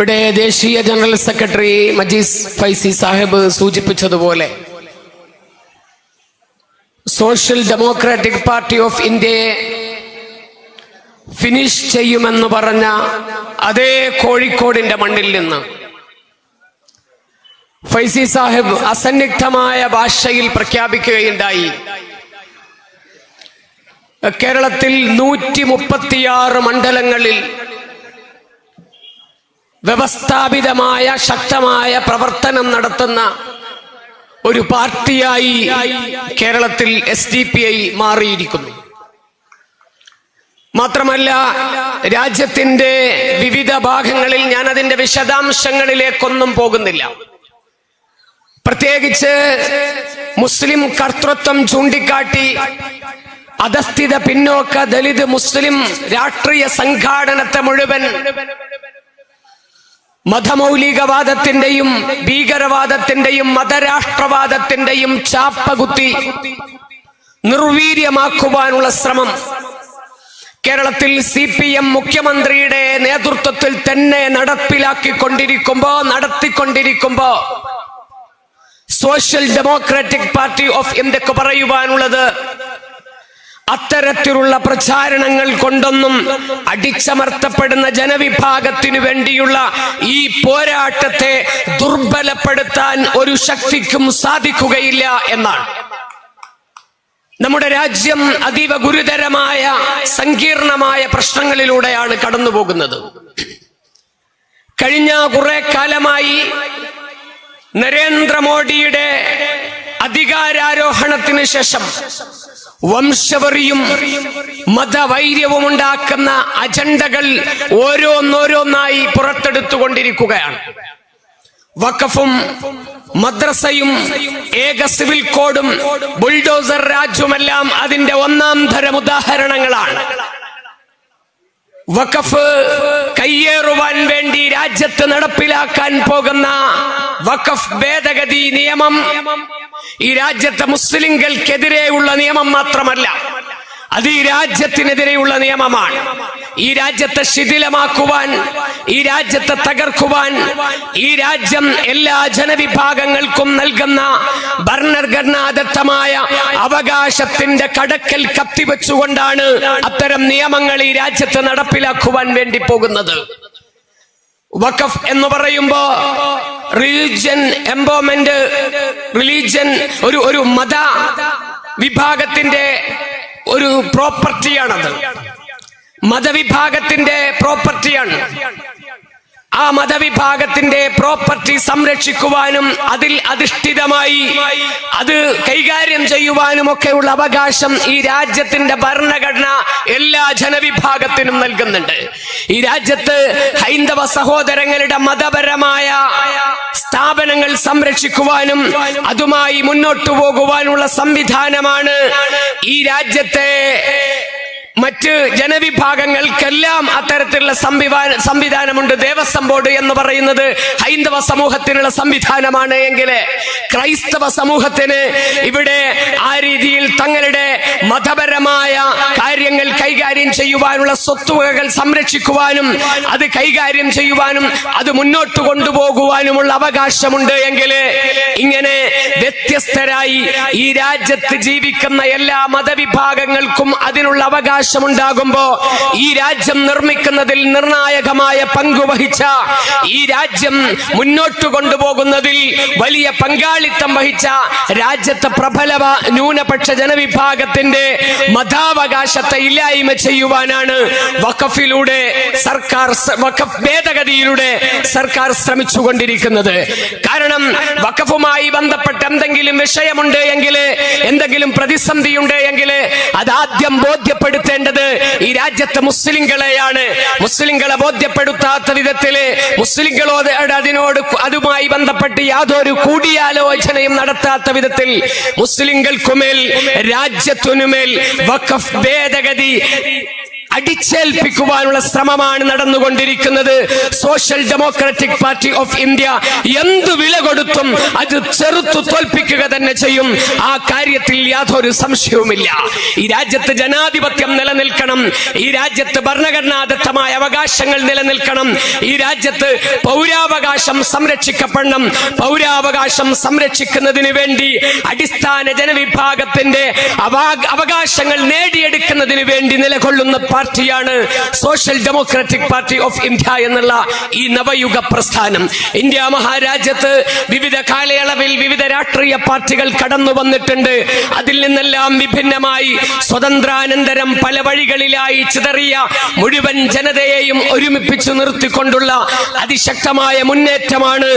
ഇവിടെ ദേശീയ general secretary മജീസ് Faizy Sahib സൂചിപ്പിച്ചതുപോലെ സോഷ്യൽ ഡെമോക്രാറ്റിക് പാർട്ടി ഓഫ് ഇന്ത്യയെ ഫിനിഷ് ചെയ്യുമെന്ന് പറഞ്ഞ അതേ കോഴിക്കോടിന്റെ മണ്ണിൽ നിന്ന് ഫൈസി സാഹിബ് അസന്നിഗ്ധമായ ഭാഷയിൽ പ്രഖ്യാപിക്കുകയുണ്ടായി. കേരളത്തിൽ 136 മണ്ഡലങ്ങളിൽ വ്യവസ്ഥാപിതമായ ശക്തമായ പ്രവർത്തനം നടത്തുന്ന ഒരു പാർട്ടിയായി കേരളത്തിൽ SDPI മാറിയിരിക്കുന്നു. മാത്രമല്ല, രാജ്യത്തിന്റെ വിവിധ ഭാഗങ്ങളിൽ ഞാൻ അതിന്റെ വിശദാംശങ്ങളിലേക്കൊന്നും പോകുന്നില്ല. പ്രത്യേകിച്ച് മുസ്ലിം കർത്തൃത്വം ചൂണ്ടിക്കാട്ടി അധസ്ഥിത പിന്നോക്ക ദലിത് മുസ്ലിം രാഷ്ട്രീയ സംഘാടനത്തെ മുഴുവൻ മതമൗലികവാദത്തിന്റെയും ഭീകരവാദത്തിന്റെയും മതരാഷ്ട്രവാദത്തിന്റെയും ചാപ്പകുത്തി നിർവീര്യമാക്കുവാനുള്ള ശ്രമം കേരളത്തിൽ CPM മുഖ്യമന്ത്രിയുടെ നേതൃത്വത്തിൽ തന്നെ നടത്തിക്കൊണ്ടിരിക്കുമ്പോ സോഷ്യൽ ഡെമോക്രാറ്റിക് പാർട്ടി ഓഫ് ഇന്ത്യക്ക് പറയുവാനുള്ളത്, അത്തരത്തിലുള്ള പ്രചാരണങ്ങൾ കൊണ്ടൊന്നും അടിച്ചമർത്തപ്പെടുന്ന ജനവിഭാഗത്തിനു വേണ്ടിയുള്ള ഈ പോരാട്ടത്തെ ദുർബലപ്പെടുത്താൻ ഒരു ശക്തിക്കും സാധിക്കുകയില്ല എന്നാണ്. നമ്മുടെ രാജ്യം അതീവ ഗുരുതരമായ സങ്കീർണമായ പ്രശ്നങ്ങളിലൂടെയാണ് കടന്നുപോകുന്നത്. കഴിഞ്ഞ കുറെ കാലമായി നരേന്ദ്രമോദിയുടെ അധികാരാരോഹണത്തിന് ശേഷം വംശവെറിയും മതവൈര്യവും ഉണ്ടാക്കുന്ന അജണ്ടകൾ ഓരോന്നോരോന്നായി പുറത്തെടുത്തുകൊണ്ടിരിക്കുകയാണ്. വഖഫും മദ്രസയും ഏക സിവിൽ കോഡും ബുൾഡോസർ രാജുമെല്ലാം അതിന്റെ ഒന്നാം തരം ഉദാഹരണങ്ങളാണ്. വഖഫ് കയ്യേറുവാൻ വേണ്ടി രാജ്യത്ത് നടപ്പിലാക്കാൻ പോകുന്ന വഖഫ് ഭേദഗതി നിയമം ഈ രാജ്യത്തെ മുസ്ലിംകൾക്കെതിരെയുള്ള നിയമം മാത്രമല്ല, അത് ഈ രാജ്യത്തിനെതിരെയുള്ള നിയമമാണ്. ഈ രാജ്യത്തെ ശിഥിലമാക്കുവാൻ, ഈ രാജ്യത്തെ തകർക്കുവാൻ, ഈ രാജ്യം എല്ലാ ജനവിഭാഗങ്ങൾക്കും നൽകുന്ന ഭരണഘടനാദത്തമായ അവകാശത്തിന്റെ കടക്കൽ കത്തിവെച്ചുകൊണ്ടാണ് അത്തരം നിയമങ്ങൾ ഈ രാജ്യത്ത് നടപ്പിലാക്കുവാൻ വേണ്ടി പോകുന്നത്. വഖഫ് എന്ന് പറയുമ്പോ റിലീജിയൻ എംപവർമെന്റ്, ഒരു മത വിഭാഗത്തിന്റെ ഒരു പ്രോപ്പർട്ടിയാണത്. മതവിഭാഗത്തിന്റെ പ്രോപ്പർട്ടിയാണ്. ആ മതവിഭാഗത്തിന്റെ പ്രോപ്പർട്ടി സംരക്ഷിക്കുവാനും അതിൽ അധിഷ്ഠിതമായി അത് കൈകാര്യം ചെയ്യുവാനും ഒക്കെയുള്ള അവകാശം ഈ രാജ്യത്തിന്റെ ഭരണഘടന എല്ലാ ജനവിഭാഗത്തിനും നൽകുന്നുണ്ട്. ഈ രാജ്യത്ത് ഹൈന്ദവ സഹോദരങ്ങളുടെ മതപരമായ സ്ഥാപനങ്ങൾ സംരക്ഷിക്കുവാനും അതുമായി മുന്നോട്ടു പോകുവാനുള്ള സംവിധാനമാണ് ഈ രാജ്യത്തെ മറ്റ് ജനവിഭാഗങ്ങൾക്കെല്ലാം അത്തരത്തിലുള്ള സംവിധാനമുണ്ട്. ദേവസ്വം ബോർഡ് എന്ന് പറയുന്നത് ഹൈന്ദവ സമൂഹത്തിനുള്ള സംവിധാനമാണ് എങ്കിൽ ക്രൈസ്തവ സമൂഹത്തിന് ഇവിടെ ആ രീതിയിൽ തങ്ങളുടെ മതപരമായ കാര്യങ്ങൾ കൈകാര്യം ചെയ്യുവാനുള്ള സ്വത്തുവകകൾ സംരക്ഷിക്കുവാനും അത് കൈകാര്യം ചെയ്യുവാനും അത് മുന്നോട്ട് കൊണ്ടുപോകുവാനുമുള്ള അവകാശമുണ്ട് എങ്കിൽ ഇങ്ങനെ വ്യത്യസ്തരായി ഈ രാജ്യത്ത് ജീവിക്കുന്ന എല്ലാ മതവിഭാഗങ്ങൾക്കും അതിനുള്ള അവകാശം ഉണ്ടാകുമ്പോ ഈ രാജ്യം നിർമ്മിക്കുന്നതിൽ നിർണായകമായ പങ്കുവഹിച്ച, ഈ രാജ്യം മുന്നോട്ട് കൊണ്ടുപോകുന്നതിൽ വലിയ പങ്കാളിത്തം വഹിച്ച രാജ്യത്തെ പ്രബല ന്യൂനപക്ഷ ജനവിഭാഗത്തിന്റെ മതാവകാശത്തെ ഇല്ലായ്മ ചെയ്യുവാനാണ് വഖഫിലൂടെ വഖഫ് ഭേദഗതിയിലൂടെ സർക്കാർ ശ്രമിച്ചുകൊണ്ടിരിക്കുന്നത്. കാരണം വഖഫുമായി ബന്ധപ്പെട്ട് എന്തെങ്കിലും വിഷയമുണ്ട് എങ്കിൽ, എന്തെങ്കിലും പ്രതിസന്ധിയുണ്ട് എങ്കിൽ അതാദ്യം ബോധ്യപ്പെടുത്തേണ്ടത് ഈ രാജ്യത്തെ മുസ്ലിങ്ങളെയാണ്. മുസ്ലിങ്ങളെ ബോധ്യപ്പെടുത്താത്ത വിധത്തില്, മുസ്ലിങ്ങളോട് അതുമായി ബന്ധപ്പെട്ട് യാതൊരു കൂടിയാലോചനയും നടത്താത്ത വിധത്തിൽ മുസ്ലിങ്ങൾക്കുമേൽ രാജ്യത്തിനുമേൽ വഖഫ് ഭേദഗതി അടിച്ചേൽപ്പിക്കുവാനുള്ള ശ്രമമാണ് നടന്നുകൊണ്ടിരിക്കുന്നത്. Social democratic party of India എന്തു വില കൊടുത്തും അത് ചെറുത്തു തോൽപ്പിക്കുക തന്നെ ചെയ്യും. ആ കാര്യത്തിൽ യാതൊരു സംശയവുമില്ല. ഈ രാജ്യത്ത് ജനാധിപത്യം നിലനിൽക്കണം, ഈ രാജ്യത്ത് ഭരണഘടനാദത്തമായ അവകാശങ്ങൾ നിലനിൽക്കണം, ഈ രാജ്യത്ത് പൗരാവകാശം സംരക്ഷിക്കപ്പെടണം. പൗരാവകാശം സംരക്ഷിക്കുന്നതിന് വേണ്ടി അടിസ്ഥാന ജനവിഭാഗത്തിന്റെ അവകാശങ്ങൾ നേടിയെടുക്കുന്നതിന് വേണ്ടി നിലകൊള്ളുന്ന പാർട്ടിയാണ് social democratic party of India എന്നുള്ള ഈ നവയുഗ പ്രസ്ഥാനം. ഇന്ത്യ മഹാരാജ്യത്ത് വിവിധ കാലയളവിൽ വിവിധ രാഷ്ട്രീയ പാർട്ടികൾ കടന്നു വന്നിട്ടുണ്ട്. അതിൽ നിന്നെല്ലാം വിഭിന്നമായി സ്വതന്ത്രാനന്തരം പല വഴികളിലായി ചിതറിയ മുഴുവൻ ജനതയെയും ഒരുമിപ്പിച്ചു നിർത്തിക്കൊണ്ടുള്ള അതിശക്തമായ മുന്നേറ്റമാണ്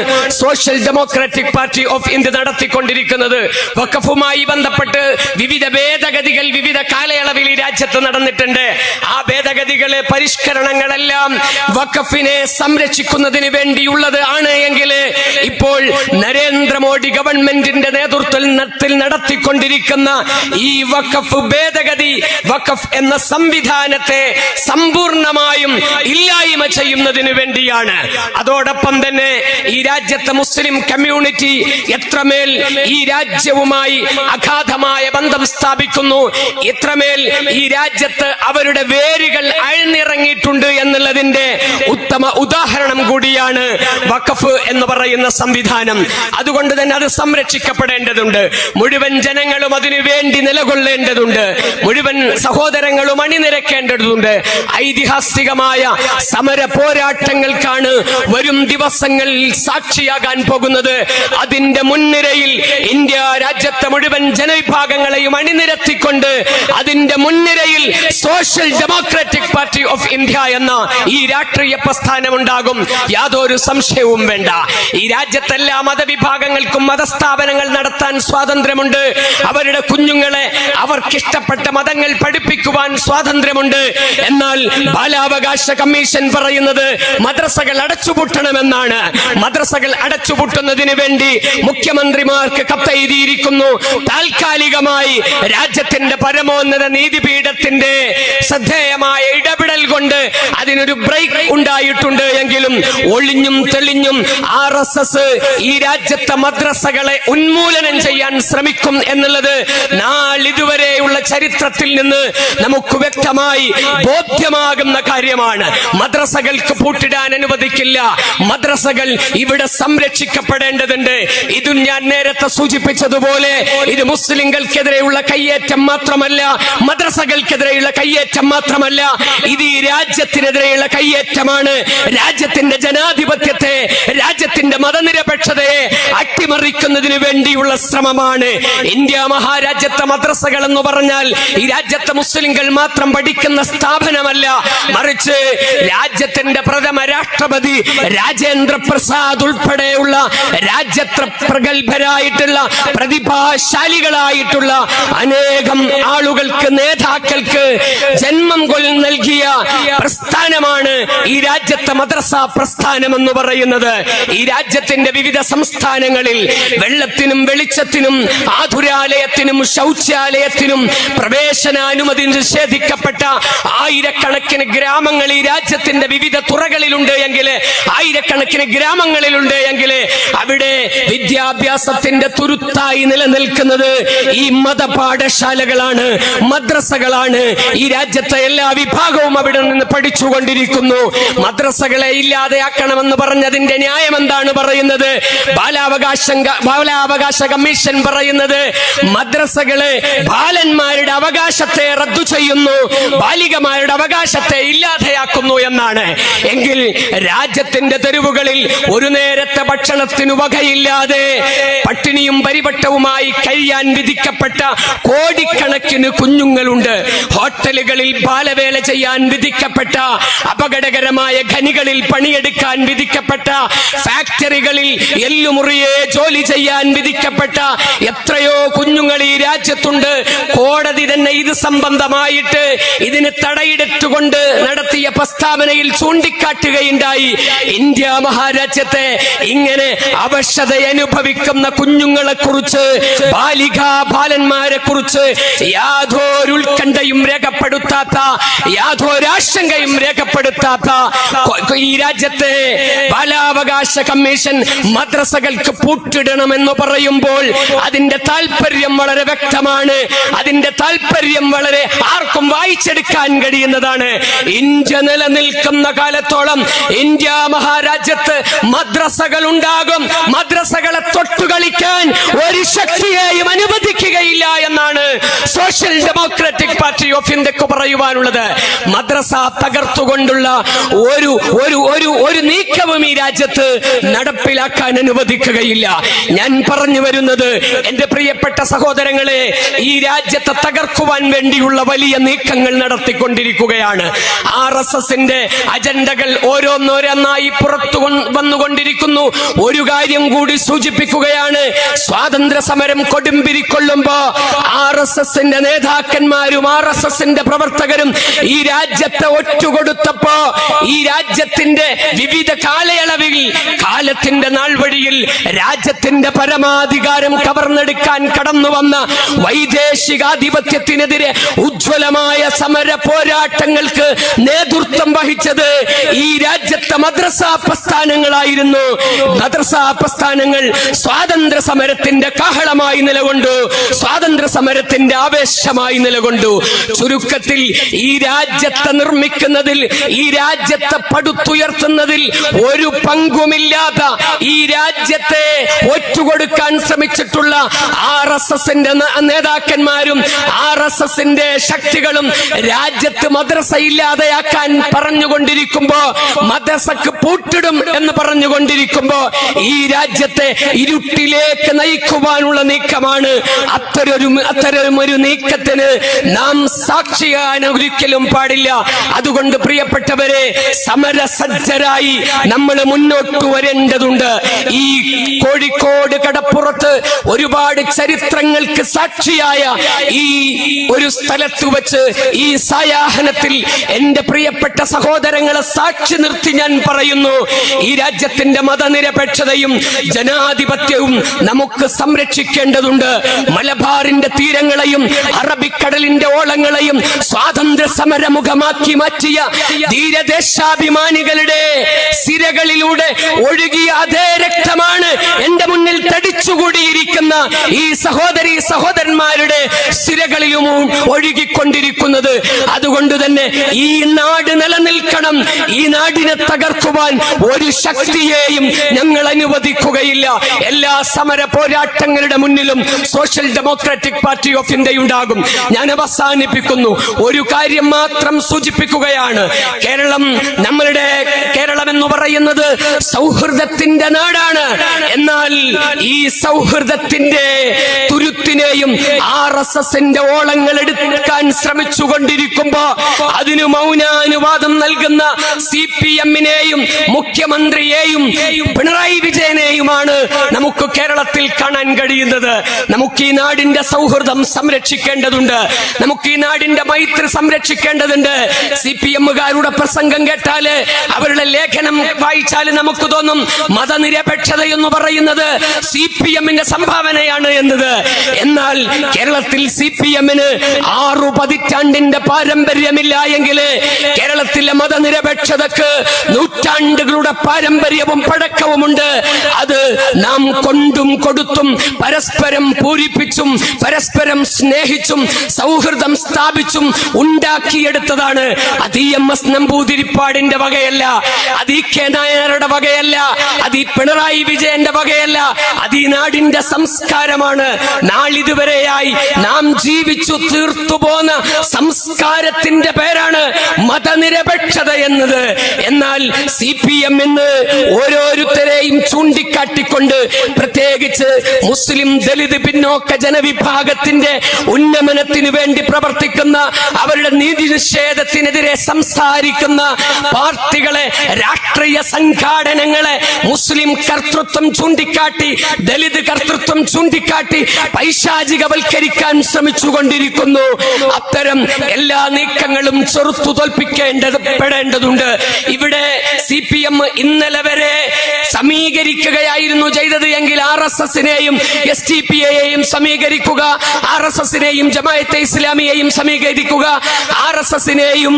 social democratic party of India നടത്തിക്കൊണ്ടിരിക്കുന്നത്. വഖഫുമായി ബന്ധപ്പെട്ട് വിവിധ ഭേദഗതികൾ വിവിധ കാലയളവിൽ ഈ രാജ്യത്ത് നടന്നിട്ടുണ്ട്. ആ ഭേദഗതികള് പരിഷ്കരണങ്ങളെല്ലാം വഖഫിനെ സംരക്ഷിക്കുന്നതിന് വേണ്ടിയുള്ളത് ആണ് എങ്കിൽ ഇപ്പോൾ നരേന്ദ്രമോദി ഗവൺമെന്റിന്റെ നേതൃത്വത്തിൽ നടത്തിക്കൊണ്ടിരിക്കുന്ന ഈ വഖഫ് ഭേദഗതി വഖഫ് എന്ന സംവിധാനത്തെ സമ്പൂർണമായും ഇല്ലായ്മ ചെയ്യുന്നതിന് വേണ്ടിയാണ്. അതോടൊപ്പം തന്നെ ഈ രാജ്യത്തെ മുസ്ലിം കമ്മ്യൂണിറ്റി എത്രമേൽ ഈ രാജ്യവുമായി അഗാധമായ ബന്ധം സ്ഥാപിക്കുന്നു, എത്രമേൽ ഈ രാജ്യത്ത് അവരുടെ വേരുകൾ അഴിഞ്ഞിറങ്ങിയിട്ടുണ്ട് എന്നുള്ളതിന്റെ ഉത്തമ ഉദാഹരണം കൂടിയാണ് വഖഫ് എന്ന് പറയുന്ന സംവിധാനം. അതുകൊണ്ട് തന്നെ അത് സംരക്ഷിക്കപ്പെടേണ്ടതുണ്ട്. മുഴുവൻ ജനങ്ങളും അതിനു വേണ്ടി നിലകൊള്ളേണ്ടതുണ്ട്. മുഴുവൻ സഹോദരങ്ങളും അണിനിരക്കേണ്ടതുണ്ട്. ഐതിഹാസികമായ സമര പോരാട്ടങ്ങൾക്കാണ് വരും ദിവസങ്ങളിൽ സാക്ഷിയാകാൻ പോകുന്നത്. അതിന്റെ മുൻനിരയിൽ ഇന്ത്യ രാജ്യത്തെ മുഴുവൻ ജനവിഭാഗങ്ങളെയും അണിനിരത്തിക്കൊണ്ട് അതിന്റെ മുൻനിരയിൽ social democratic party of India എന്ന ഈ രാഷ്ട്രീയ പ്രസ്ഥാനം ഉണ്ടാകും. യാതൊരു സംശയവും വേണ്ട. ഈ രാജ്യത്തെല്ലാ മതവിഭാഗങ്ങൾക്കും മതസ്ഥാപനങ്ങൾ നടത്താൻ സ്വാതന്ത്ര്യമുണ്ട്. അവരുടെ കുഞ്ഞുങ്ങളെ അവർക്കിഷ്ടപ്പെട്ട മതങ്ങൾ പഠിപ്പിക്കുവാൻ സ്വാതന്ത്ര്യമുണ്ട്. എന്നാൽ ബാലാവകാശ കമ്മീഷൻ പറയുന്നത് മദ്രസകൾ അടച്ചുപൂട്ടണമെന്നാണ്. മദ്രസകൾ അടച്ചുപൂട്ടുന്നതിന് വേണ്ടി മുഖ്യമന്ത്രിമാർക്ക് കത്തെഴുതിയിരിക്കുന്നു. താൽക്കാലികമായി രാജ്യത്തിന്റെ പരമോന്നത നീതിപീഠത്തിന്റെ ശ്രദ്ധേയമായ ഇടപെടൽ കൊണ്ട് അതിനൊരു ബ്രേക്ക് ഉണ്ടായിട്ടുണ്ട് എങ്കിലും ഒളിഞ്ഞും തെളിഞ്ഞും RSS ഈ രാജ്യത്തെ മദ്രസകളെ ഉന്മൂലനം ചെയ്യാൻ ശ്രമിക്കും എന്നുള്ളത് നാളിതുവരെയുള്ള ചരിത്രത്തിൽ നിന്ന് നമുക്ക് വ്യക്തമായി ബോധ്യമാകുന്ന കാര്യമാണ്. മദ്രസകൾക്ക് പൂട്ടിടാൻ അനുവദിക്കില്ല. മദ്രസകൾ ഇവിടെ സംരക്ഷിക്കപ്പെടേണ്ടതുണ്ട്. ഇതും ഞാൻ നേരത്തെ സൂചിപ്പിച്ചതുപോലെ ഇത് മുസ്ലിങ്ങൾക്കെതിരെയുള്ള കയ്യേറ്റം മാത്രമല്ല, മദ്രസകൾക്കെതിരെയുള്ള കയ്യേറ്റം മാത്രമല്ല, ഇത് ഈ രാജ്യത്തിനെതിരെയുള്ള കയ്യേറ്റമാണ്. രാജ്യത്തിന്റെ ജനാധിപത്യത്തെ, രാജ്യത്തിന്റെ മതനിരപേക്ഷതയെ അട്ടിമറിക്കുന്നതിന് വേണ്ടിയുള്ള ശ്രമമാണ്. ഇന്ത്യ മഹാരാജ്യത്തെ മദ്രസകൾ എന്ന് പറഞ്ഞാൽ ഈ രാജ്യത്തെ മുസ്ലിങ്ങൾ മാത്രം പഠിക്കുന്ന സ്ഥാപനമല്ല, മറിച്ച് രാജ്യത്തിന്റെ പ്രഥമ രാഷ്ട്രപതി രാജേന്ദ്ര പ്രസാദ് ഉൾപ്പെടെയുള്ള രാജ്യത്തെ പ്രഗത്ഭരായിട്ടുള്ള പ്രതിഭാശാലികളായിട്ടുള്ള അനേകം ആളുകൾക്ക്, നേതാക്കൾക്ക് ജന്മം നൽകിയ പ്രസ്ഥാനമാണ് ഈ രാജ്യത്തെ മദ്രസ പ്രസ്ഥാനം എന്ന് പറയുന്നത്. ഈ രാജ്യത്തിന്റെ വിവിധ സംസ്ഥാനങ്ങളിൽ വെള്ളത്തിനും വെളിച്ചത്തിനും ആതുരാലയത്തിനും ശൗചാലയത്തിനും പ്രവേശനാനുമതി നിഷേധിക്കപ്പെട്ട ആയിരക്കണക്കിന് ഗ്രാമങ്ങൾ ഈ രാജ്യത്തിന്റെ വിവിധ തുറകളിലുണ്ട് എങ്കിൽ, ആയിരക്കണക്കിന് ഗ്രാമങ്ങളിലുണ്ട് എങ്കിൽ അവിടെ വിദ്യാഭ്യാസത്തിന്റെ തുരുത്തായി നിലനിൽക്കുന്നത് ഈ മതപാഠശാലകളാണ്, മദ്രസകളാണ്. ഈ രാജ്യത്തെ എല്ലാ വിഭാഗവും അവിടെ നിന്ന് പഠിച്ചുകൊണ്ടിരിക്കുന്നു. മദ്രസകളെ ഇല്ലാതെയാക്കണമെന്ന് പറഞ്ഞതിന്റെ ന്യായം എന്താണ് പറയുന്നത്? ബാലാവകാശ കമ്മീഷൻ പറയുന്നത് മദ്രസകളെ ബാലന്മാരുടെ അവകാശത്തെ റദ്ദു ചെയ്യുന്നു, ബാലികമാരുടെ അവകാശത്തെ ഇല്ലാതെയാക്കുന്നു എന്നാണ്. എങ്കിൽ രാജ്യത്തിന്റെ തെരുവുകളിൽ ഒരു നേരത്തെ ഭക്ഷണത്തിനു വകയില്ലാതെ പട്ടിണിയും പരിവട്ടവുമായി കഴിയാൻ വിധിക്കപ്പെട്ട കോടിക്കണക്കിന് കുഞ്ഞുങ്ങളുണ്ട്. ഹോട്ടലുകളിൽ ബാലവേല ചെയ്യാൻ വിധിക്കപ്പെട്ട, അപകടകരമായ ഖനികളിൽ പണിയെടുക്കാൻ വിധിക്കപ്പെട്ട, ഫാക്ടറികളിൽ എല്ലുമുറിയെ ജോലി ചെയ്യാൻ വിധിക്കപ്പെട്ട എത്രയോ കുഞ്ഞുങ്ങൾ ഈ രാജ്യത്തുണ്ട്. കോടതി തന്നെ ഇത് സംബന്ധമായിട്ട് ഇതിന് തടയിടറ്റുകൊണ്ട് നടത്തിയ പ്രസ്താവനയിൽ ചൂണ്ടിക്കാട്ടുകയുണ്ടായി. ഇന്ത്യ മഹാരാജ്യത്തെ ഇങ്ങനെ അവശത അനുഭവിക്കുന്ന കുഞ്ഞുങ്ങളെ കുറിച്ച്, ബാലികാ ബാലന്മാരെ കുറിച്ച് യാതൊരു ഉത്കണ്ഠയും രേഖപ്പെടുത്താത്ത, യാതൊരു ആശങ്കയും രേഖപ്പെടുത്താത്ത ഈ രാജ്യത്തെ ബാലാവകാശ കമ്മീഷൻ മദ്രസകൾക്ക് പൂട്ടിടണമെന്ന് പറയുമ്പോൾ അതിന്റെ താല്പര്യം വളരെ വ്യക്തമാണ്. അതിന്റെ താല്പര്യം വളരെ ആർക്കും വായിച്ചെടുക്കാൻ കഴിയുന്നതാണ്. ഇന്ത്യ നിലനിൽക്കുന്ന കാലത്തോളം ഇന്ത്യ മഹാരാജ്യത്ത് മദ്രസകൾ ഉണ്ടാകും. മദ്രസകളെ തൊട്ടുകളിക്കാൻ ഒരു ശക്തിയെയും അനുവദിക്കുകയില്ല എന്നാണ് സോഷ്യൽ ഡെമോക്രാറ്റിക് പാർട്ടി ഓഫ് ഇന്ത്യക്ക് പറയുവാനുള്ളത്. മദ്രസ തകർത്തുകൊണ്ടുള്ള ഒരു നീക്കവും ഈ രാജ്യത്ത് നടപ്പിലാക്കാൻ അനുവദിക്കുകയില്ല. ഞാൻ പറഞ്ഞു വരുന്നത്, എന്റെ പ്രിയപ്പെട്ട സഹോദരങ്ങളെ, ഈ രാജ്യത്തെ തകർക്കുവാൻ വേണ്ടിയുള്ള വലിയ നീക്കങ്ങൾ നടത്തിക്കൊണ്ടിരിക്കുകയാണ്. RSSന്റെ അജണ്ടകൾ ഓരോന്നോരോന്നായി പുറത്തു വന്നുകൊണ്ടിരിക്കുന്നു. ഒരു കാര്യം കൂടി സൂചിപ്പിക്കുകയാണ്. സ്വാതന്ത്ര്യ സമരം കൊടുമ്പിരിക്കൊള്ളുമ്പോ RSSന്റെ നേതാക്കന്മാരും RSSന്റെ പ്രവർത്തകരും ഈ രാജ്യത്തെ ഒറ്റുകൊടുത്തപ്പോ, ഈ രാജ്യത്തിന്റെ വിവിധ കാലയളവിൽ, കാലത്തിന്റെ നാൾവഴിയിൽ രാജ്യത്തിന്റെ പരമാധികാരം കവർന്നെടുക്കാൻ കടന്നു വന്ന വൈദേശികാധിപത്യത്തിനെതിരെ ഉജ്ജ്വലമായ സമര പോരാട്ടങ്ങൾക്ക് നേതൃത്വം വഹിച്ചത് ഈ രാജ്യത്തെ മദ്രസാ പ്രസ്ഥാനങ്ങളായിരുന്നു. മദ്രസാ പ്രസ്ഥാനങ്ങൾ സ്വാതന്ത്ര്യ സമരത്തിന്റെ കാഹളമായി നിലകൊണ്ടു, സ്വാതന്ത്ര്യ സമരത്തിന്റെ ആവേശമായി നിലകൊണ്ടു. ചുരുക്കത്തിൽ ഈ രാജ്യത്തെ നിർമ്മിക്കുന്നതിൽ, ഈ രാജ്യത്തെ പടുത്തുയർത്തുന്നതിൽ ഒരു പങ്കുമില്ലാത്ത, ഈ രാജ്യത്തെ ഒറ്റുകൊടുക്കാൻ ശ്രമിച്ചിട്ടുള്ള RSSന്റെ നേതാക്കന്മാരും RSSന്റെ ശക്തികളും രാജ്യത്ത് മദ്രസ ഇല്ലാതെയാക്കാൻ പറഞ്ഞുകൊണ്ടിരിക്കുമ്പോ, മദ്രസക്ക് പൂട്ടിടും എന്ന് പറഞ്ഞുകൊണ്ടിരിക്കുമ്പോ, ഈ രാജ്യത്തെ ഇരുട്ടിലേക്ക് നയിക്കുവാനുള്ള നീക്കമാണ്. അത്തരമൊരു നീക്കത്തിന് നാം സാക്ഷിയാൻ ഒരിക്കലും പാടില്ല. അതുകൊണ്ട് പ്രിയപ്പെട്ടവരെ, സമരസജ്ജരായി നമ്മൾ മുന്നോട്ട് വരേണ്ടതുണ്ട്. ഈ കോഴിക്കോട് കടപ്പുറത്ത് ഒരുപാട് ചരിത്രങ്ങൾക്ക് സാക്ഷിയായ ഈ ഒരു സ്ഥലത്ത് വെച്ച്, ഈ സായാഹ്നത്തിൽ എന്റെ പ്രിയപ്പെട്ട സഹോദരങ്ങളെ സാക്ഷി നിർത്തി ഞാൻ പറയുന്നു, ഈ രാജ്യത്തിന്റെ മതനിരപേക്ഷതയും ജനാധിപത്യവും നമുക്ക് സംരക്ഷിക്കേണ്ടതുണ്ട്. മലബാറിന്റെ തീരങ്ങളെയും അറബിക്കടലിന്റെ ഓളങ്ങളെയും സ്വാതന്ത്ര്യ സമരമുഖമാക്കി മാറ്റിയ ധീരദേശാഭിമാനികളുടെ സിരകളിലൂടെ ഒഴുകിയ അതേ രക്തമാണ് എന്റെ മുന്നിൽ തടിച്ചുകൂടിയിരിക്കുന്ന ഈ സഹോദരീ സഹോദരന്മാരുടെ സിരകളിലും ഒഴുകിക്കൊണ്ടിരിക്കുന്നത്. അതുകൊണ്ട് തന്നെ ഈ നാട് നിലനിൽക്കണം. ഈ നാടിനെ തകർക്കുവാൻ ഒരു ശക്തിയെയും ഞങ്ങൾ അനുവദിക്കുകയില്ല. എല്ലാ സമര പോരാട്ടങ്ങളുടെ മുന്നിലും social democratic party of India ഉണ്ടാകും. ഞാൻ അവസാനിപ്പിക്കുന്നു. ഒരു കാര്യം മാത്രം സൂചിപ്പിക്കുകയാണ്. നമ്മളുടെ കേരളം എന്ന് പറയുന്നത് സൗഹൃദത്തിന്റെ നാടാണ്. എന്നാൽ ഈ സൗഹൃദത്തിന്റെ തുരുത്തിനെയും RSSന്റെ ഓളങ്ങൾ എടുക്കാൻ ശ്രമിച്ചുകൊണ്ടിരിക്കുമ്പോ അതിന് മൗനാനുവാദം നൽകുന്ന CPMനെയും മുഖ്യമന്ത്രിയെയും പിണറായി വിജയനെയുമാണ് നമുക്ക് കേരളത്തിൽ കാണാൻ കഴിയുന്നത്. നമുക്ക് ഈ നാടിന്റെ സൗഹൃദം സംരക്ഷിക്കേണ്ടതുണ്ട്. നമുക്ക് ഈ നാടിന്റെ മൈത്രി സംരക്ഷിക്കേണ്ടതുണ്ട്. CPMകാരുടെ പ്രസംഗം കേട്ടാല്, അവരുടെ ലേഖനം വായിച്ചാൽ നമുക്ക് തോന്നും മതനിരപേക്ഷത എന്ന് പറയുന്നത് CPMന്റെ സംഭാവനയാണ് എന്നത്. എന്നാൽ കേരളത്തിൽ CPMന് 6 പതിറ്റാണ്ടിന്റെ പാരമ്പര്യമില്ല എങ്കിൽ കേരളത്തിലെ മതനിരപേക്ഷതക്ക് നൂറ്റാണ്ടുകളുടെ പാരമ്പര്യവും പഴക്കവുമുണ്ട്. അത് നാം കൊണ്ടും കൊടുത്തും പരസ്പരം പൂരിപ്പിച്ചും പരസ്പരം സ്നേഹിച്ചും സൗഹൃദം സ്ഥാപിച്ചും ഉണ്ടാക്കിയെടുത്തതാണ്. അത് EMS നമ്പൂതിരിപ്പാടിന്റെ വകയല്ല, അത് EK നായരുടെ വകയല്ല, അത് പിണറായി വിജയന്റെ വകയല്ല. അത് ഈ നാടിന്റെ സംസ്കാരമാണ്. നാളിതുവരെയായി നാം ജീവിച്ചു തീർത്തുപോന്ന സംസ്കാരത്തിന്റെ പേരാണ് മതനിരപേക്ഷത എന്നത്. എന്നാൽ CPM ഇന്ന് ഓരോരുത്തരെയും ചൂണ്ടിക്കാട്ടിക്കൊണ്ട്, പ്രത്യേകിച്ച് മുസ്ലിം ദലിത് പിന്നോക്ക ജനവിഭാഗത്തിന്റെ ഉന്നമനത്തിനു വേണ്ടി പ്രവർത്തിക്കുന്ന, അവരുടെ നീതി നിഷേധത്തിനെതിരെ സംസാരിക്കുന്ന പാർട്ടികളെ, രാഷ്ട്രീയ സംഘാടനങ്ങളെ മുസ്ലിം കർത്തൃത്വം ചൂണ്ടിക്കാട്ടി, ദലിത് കർത്തൃത്വം ചൂണ്ടിക്കാട്ടി പൈശാചികവൽക്കരിക്കാൻ ശ്രമിച്ചുകൊണ്ടിരിക്കുന്നു. അത്തരം എല്ലാ നീക്കങ്ങളും ചെറുത്തു തോൽപ്പിക്കേണ്ടതുണ്ട്. ഇവിടെ CPM ഇന്നലെ വരെ സമീകരിക്കുകയായിരുന്നു ചെയ്തത് എങ്കിൽ RSSനെയും SDPയെയും സമീകരിക്കുക, RSSനെയും ജമാഅത്തെ ഇസ്ലാമിയെയും സമീകരിക്കുക, RSSനെയും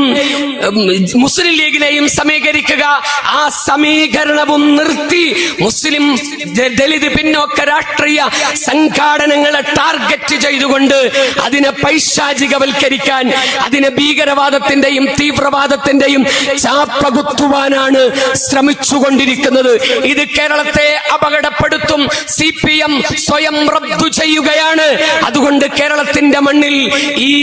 മുസ്ലിം ലീഗിനെയും സമീകരിക്കുക. ആ സമീകരണവും നിർത്തി മുസ്ലിം ദലിത് പിന്നോക്ക രാഷ്ട്രീയ സംഘാടനങ്ങളെ ടാർഗറ്റ് ചെയ്തുകൊണ്ട് അതിനെ പൈശാചികവൽക്കരിക്കാൻ, അതിനെ ഭീകരവാദത്തിന്റെയും തീവ്രവാദത്തിന്റെയും ചാപ്പകുത്തുവാനാണ് ശ്രമിച്ചുകൊണ്ടിരിക്കുന്നത്. ഇത് കേരളത്തെ അപകടപ്പെടുത്തും. CPM സ്വയം റദ്ദു ചെയ്യുകയാണ്. അതുകൊണ്ട് കേരളത്തിന്റെ മണ്ണിൽ ഈ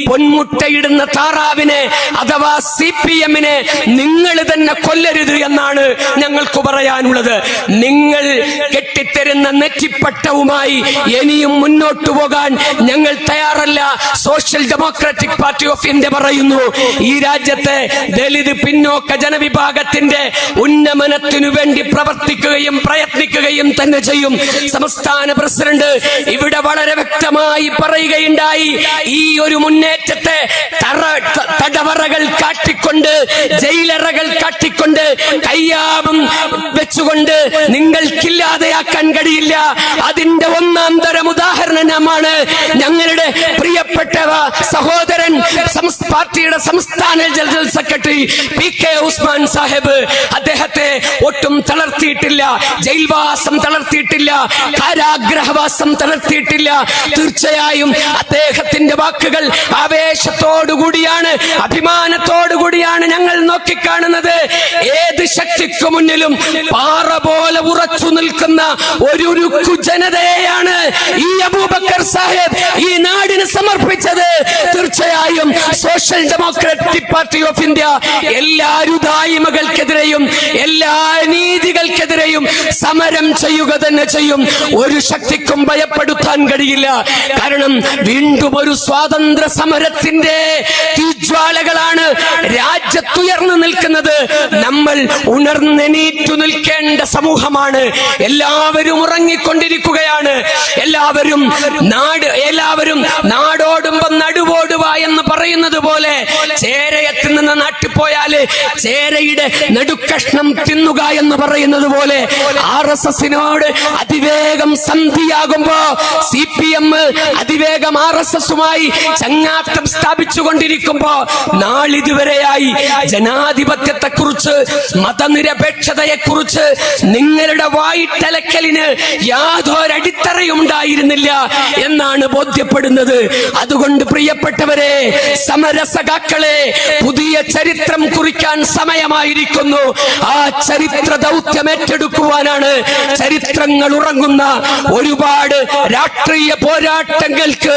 പൊന്മുട്ടയിടുന്ന താറാവിനെ അഥവാ CPMനെ നിങ്ങൾ തന്നെ കൊല്ലരുത് എന്നാണ് ഞങ്ങൾക്ക് പറയാനുള്ളത്. നിങ്ങൾ കെട്ടിത്തരുന്ന നെറ്റിപ്പട്ടവുമായി ഇനിയും മുന്നോട്ടു പോകാൻ ഞങ്ങൾ തയ്യാറല്ല. Social democratic party of India പറയുന്നു, ഈ രാജ്യത്തെ ദലിത് പിന്നോക്ക ജനവിഭാഗത്തിന്റെ ഉന്നമനത്തിനു വേണ്ടി പ്രവർത്തിക്കുകയും പ്രയത്നിക്കുകയും തന്നെ ചെയ്യും. സംസ്ഥാന പ്രസിഡന്റ് ഇവിടെ വളരെ വ്യക്തമായി പറയുകയുണ്ടായി, ഈ ഒരു മുന്നേറ്റത്തെ തടവറകൾ കാട്ടിക്കൊണ്ട്, ജയിലറകൾ കാട്ടിക്കൊണ്ട്, കയ്യാമം വെച്ചുകൊണ്ട് നിങ്ങൾക്കില്ലാതെയാക്കാൻ കഴിയില്ല. അതിന്റെ ഒന്നാം തരം ഉദാഹരണമാണ് ഞങ്ങളുടെ പ്രിയപ്പെട്ട സഹോദരൻ പാർട്ടിയുടെ സംസ്ഥാന general secretary PK Usman Sahib. അദ്ദേഹത്തെ ഒട്ടും തളർത്തിയിട്ടില്ല, ജയിൽവാസം തളർത്തിയിട്ടില്ല, കാരാഗ്രഹവാസം തളർത്തിയിട്ടില്ല. തീർച്ചയായും അദ്ദേഹത്തിന്റെ വാക്കുകൾ ആവേശത്തോടുകൂടിയാണ്, അഭിമാനത്തോടുകൂടിയാണ് ഞങ്ങൾ നോക്കിക്കാണുന്നത്. ഏത് ശക്തിക്കു മുന്നിലും പാറ പോലെ ഉറച്ചു നിൽക്കുന്ന ഒരു ജനതയെയാണ് ഈ അബൂബക്കർ സാഹിബ് ഈ നാടിന് സമർപ്പിച്ചത്. തീർച്ചയായും social democratic party of India എല്ലാ രുദായ്മകൾക്കെതിരെയും എല്ലാ നീതികൾക്കെതിരെയും സമരം ചെയ്യുക തന്നെ ചെയ്യും. ഒരു ശക്തിക്കും ഭയപ്പെടുത്താൻ കഴിയില്ല. കാരണം വീണ്ടും ഒരു സ്വാതന്ത്ര്യ സമരത്തിന്റെ തീജ്വാലകളാണ് രാജ്യത്തുയർന്നു നിൽക്കുന്നത്. നമ്മൾ ഉണർന്നെണീറ്റു നിൽക്കേണ്ട സമൂഹമാണ്. എല്ലാവരും ഉറങ്ങിക്കൊണ്ടിരിക്കുകയാണ്. എല്ലാവരും നാടോടുമ്പോ നടുവോടുക എന്ന് പറയുന്നത് പോലെ ചേരയെ തിന്നുന്ന നാട്ടിൽ പോയാല് ചേരയുടെ നടുക്കഷ്ണം തിന്നുക എന്ന് പറയുന്നത് പോലെ RSSനോട് അതിവേഗം സന്ധിയാകുമ്പോ CPM അതിവേഗം RSSുമായി ചങ്ങാത്തം സ്ഥാപിച്ചുകൊണ്ടിരിക്കുമ്പോ നാളിതുവരെയായി ജനാധിപത്യത്തെക്കുറിച്ച്, മതനിരപേക്ഷതയെക്കുറിച്ച് നിങ്ങളുടെ വായിട്ടലക്കലിന് യാതൊരടിത്തറയും ഉണ്ടായിരുന്നില്ല എന്നാണ് ബോധ്യപ്പെടുന്നത്. അതുകൊണ്ട് പ്രിയപ്പെട്ടവരെ, സമരസഖാക്കളെ, പുതിയ ചരിത്രം കുറിക്കാൻ സമയമായിരിക്കുന്നു. ആ ചരിത്ര ദൗത്യം ഏറ്റെടുക്കുവാനാണ് ചരിത്രങ്ങൾ ഉറങ്ങുന്ന ഒരുപാട് രാഷ്ട്രീയ പോരാട്ടങ്ങൾക്ക്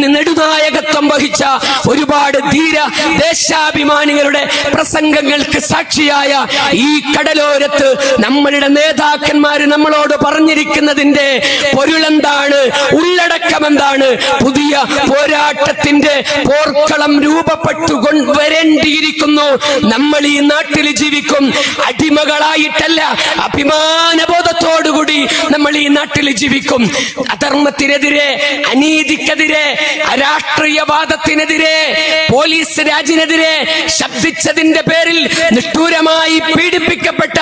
നെടുനായകത്വം വഹിച്ച ഒരുപാട് ധീര ദേശാഭിമാനികളുടെ പ്രസംഗങ്ങൾക്ക് സാക്ഷിയായ ഈ കടലോരത്ത് നമ്മളുടെ നേതാക്കന്മാര് നമ്മളോട് പറഞ്ഞിരിക്കുന്നതിന്റെ പൊരുളെന്താണ്, ഉള്ളടക്കം എന്താണ്? പുതിയ പോരാട്ടത്തിന്റെ പോർക്കളം രൂപപ്പെട്ടു വരേണ്ടിയിരിക്കുന്നു. നമ്മൾ ഈ നാട്ടിൽ ജീവിക്കും അടിമകളായിട്ടല്ല, അഭിമാനബോധത്തോടുകൂടി നമ്മൾ ഈ നാട്ടിൽ ജീവിക്കും. അധർമ്മത്തിനെതിരെ, അനീതിക്കെതിരെ, അരാഷ്ട്രീയവാദത്തിനെതിരെ, പോലീസ് രാജിനെതിരെ ശബ്ദിച്ചതിന്റെ പേരിൽ നിഷ്ഠൂരമായി പീഡിപ്പിക്കപ്പെട്ട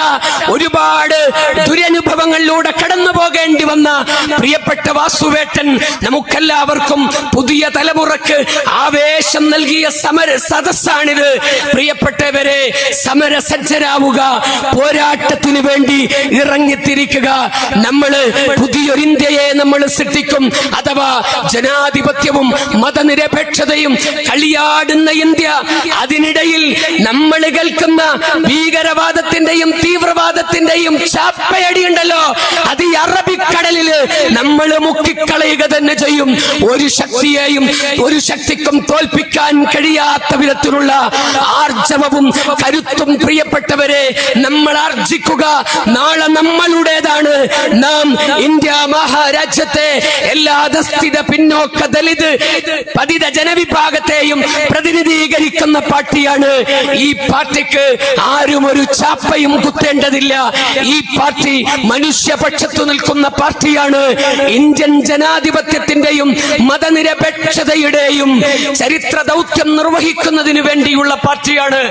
ഒരുപാട് ദുരനുഭവങ്ങളിലൂടെ കടന്നു പോകേണ്ടി വന്ന പ്രിയപ്പെട്ട വാസുവേട്ടൻ നമുക്കെല്ലാവർക്കും, പുതിയ തലമുറക്ക് ആവേശം നൽകിയ സമര സദസ്സാണിത്. പ്രിയപ്പെട്ടവരെ, സമരസജ്ജരാവുക, പോരാട്ടത്തിന് വേണ്ടി ഇറങ്ങിത്തിരിക്കുക. നമ്മള് പുതിയൊരു ഇന്ത്യയെ നമ്മൾ സൃഷ്ടിക്കും. അഥവാ ജനാധിപത്യവും മതനിരപേക്ഷതയും കളിയാടുന്ന ഇന്ത്യ. അതിനിടയിൽ നമ്മൾ കേൾക്കുന്ന ഭീകരവാദത്തിന്റെയും തീവ്രവാദ തീവ്രവാദത്തിന്റെയും ചാപ്പയടിയുണ്ടല്ലോ, അത് ഈ അറബിക്കടലില് നമ്മൾ മുക്കിക്കളയുക തന്നെ ചെയ്യും. ഒരു ശക്തിയെയും ഒരു ശക്തിക്കും തോൽപ്പിക്കാൻ കഴിയാത്ത വിധത്തിലുള്ള ആർജവവും കരുത്തും പ്രിയപ്പെട്ടവരെ നമ്മൾ ആർജിക്കുക. നാളെ നമ്മളുടേതാണ്. നാം ഇന്ത്യ മഹാരാജ്യത്തെ എല്ലാ അധസ്ഥിത പിന്നോക്ക ദലിത് പതിത ജനവിഭാഗത്തെയും പ്രതിനിധീകരിക്കുന്ന പാർട്ടിയാണ്. ഈ പാർട്ടിക്ക് ആരും ഒരു ചാപ്പയും കുത്തേണ്ടതില്ല. ഈ പാർട്ടി മനുഷ്യപക്ഷത്തു നിൽക്കുന്ന പാർട്ടിയാണ്. ഇന്ത്യൻ ജനാധിപത്യത്തിന്റെയും മതനിരപേക്ഷതയുടെയും ചരിത്ര ദൗത്യം നിർവഹിക്കുന്നതിന് വേണ്ടിയുള്ള പാർട്ടിയാണ്.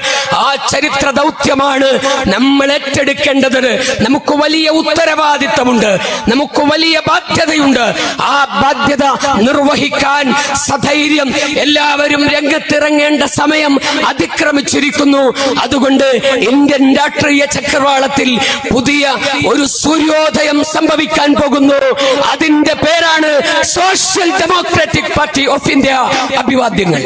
ആ ചരിത്ര ദൗത്യമാണ് നമ്മൾ ഏറ്റെടുക്കേണ്ടത്. നമുക്ക് വലിയ ഉത്തരവാദിത്തമുണ്ട്, നമുക്ക് വലിയ ബാധ്യതയുണ്ട്. ആ ബാധ്യത നിർവഹിക്കാൻ സധൈര്യം എല്ലാവരും രംഗത്തിറങ്ങേണ്ട സമയം അതിക്രമിച്ചിരിക്കുന്നു. അതുകൊണ്ട് ഇന്ത്യൻ രാഷ്ട്രീയ ചക്രവാളത്തിൽ പുതിയ ഒരു സൂര്യോദയം സംഭവിക്കാൻ പോകുന്നു. അതിന്റെ പേരാണ് social democratic party of India. അഭിവാദ്യങ്ങൾ.